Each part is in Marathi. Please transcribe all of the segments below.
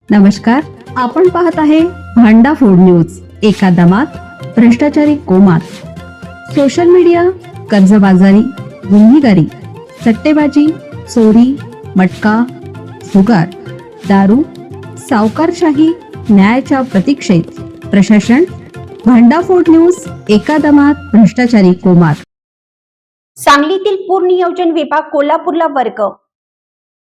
नमस्कार, आपण पाहत आहे भांडा फोड न्यूज. एका दमात भ्रष्टाचारी कोमात. सोशल मीडिया, कर्जबाजारी, गुन्हेगारी, सट्टेबाजी, चोरी, मटका, जुगार, दारू, सावकारशाही, न्यायाच्या प्रतीक्षेत प्रशासन. भांडाफोड न्यूज. एका दमात भ्रष्टाचारी कोमात. सांगलीतील पूर नियोजन विभाग कोल्हापूरला वर्ग.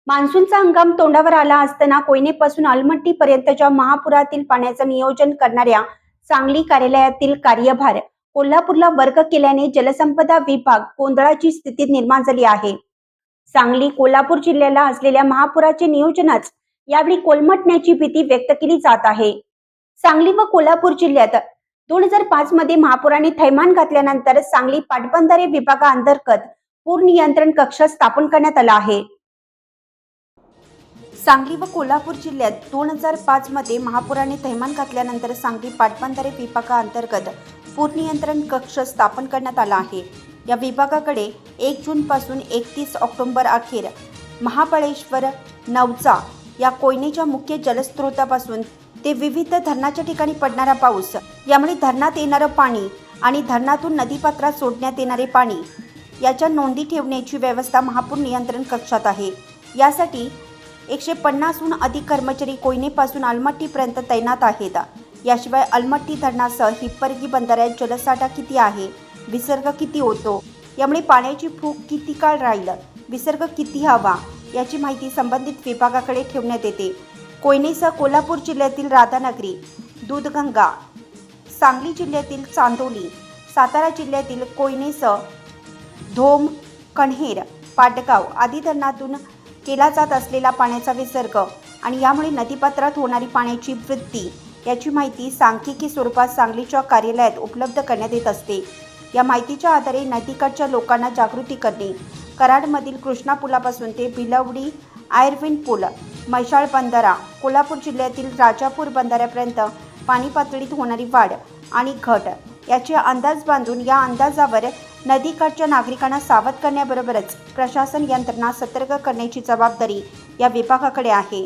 मान्सूनचा हंगाम तोंडावर आला असताना कोयनेपासून अलमट्टी पर्यंतच्या महापुरातील पाण्याचं नियोजन करणाऱ्या सांगली कार्यालयातील कार्यभार कोल्हापूरला वर्ग केल्याने जलसंपदा विभाग गोंधळाची स्थिती निर्माण झाली आहे. सांगली कोल्हापूर जिल्ह्याला असलेल्या महापुराचे नियोजनच यावेळी कोलमटण्याची भीती व्यक्त केली जात आहे. सांगली व कोल्हापूर जिल्ह्यात 2005 मध्ये महापुराने थैमान घातल्यानंतर सांगली पाटबंधारे विभागाअंतर्गत पूर नियंत्रण कक्ष स्थापन करण्यात आला आहे. सांगली व कोल्हापूर जिल्ह्यात 2005 मध्ये महापुराने थैमान घातल्यानंतर सांगली पाटबंधारे विभागाअंतर्गत पूर नियंत्रण कक्ष स्थापन करण्यात आला आहे. या विभागाकडे 1 जून पासून 31 ऑक्टोबर अखेर महाबळेश्वर, नवचा या कोयनेच्या मुख्य जलस्रोतापासून ते विविध धरणाच्या ठिकाणी पडणारा पाऊस, यामुळे धरणात येणारं पाणी आणि धरणातून नदीपात्रात सोडण्यात येणारे पाणी याच्या नोंदी ठेवण्याची व्यवस्था महापूर नियंत्रण कक्षात आहे. यासाठी 150हून अधिक कर्मचारी कोयनेपासून अलमट्टीपर्यंत तैनात आहेत. याशिवाय अलमट्टी धरणासह हिप्परगी बंधाऱ्यात जलसाठा किती आहे, विसर्ग किती होतो, यामुळे पाण्याची फूक किती काळ राहील, विसर्ग किती हवा याची माहिती संबंधित विभागाकडे ठेवण्यात येते. कोयनेसह कोल्हापूर जिल्ह्यातील राधानगरी, दूधगंगा, सांगली जिल्ह्यातील चांदोली, सातारा जिल्ह्यातील कोयनेसह धोम, कण्हेर, पाटगाव आदी धरणातून केला जात असलेला पाण्याचा विसर्ग आणि यामुळे नदीपात्रात होणारी पाण्याची वृद्धी याची माहिती सांख्यिकी स्वरूपात सांगलीच्या कार्यालयात उपलब्ध करण्यात येत असते. या माहितीच्या आधारे नदीकाठच्या लोकांना जागृती करणे, कराडमधील कृष्णा पुलापासून ते भिलवडी, आयर्विन पूल, म्हैसाळ बंधारा, कोल्हापूर जिल्ह्यातील राजापूर बंधाऱ्यापर्यंत पाणी पातळीत होणारी वाढ आणि घट याचे अंदाज बांधून या अंदाजावर नदीकाठच्या नागरिकांना सावध करण्याबरोबरच प्रशासन यंत्रणा सतर्क करण्याची जबाबदारी या विभागाकडे आहे.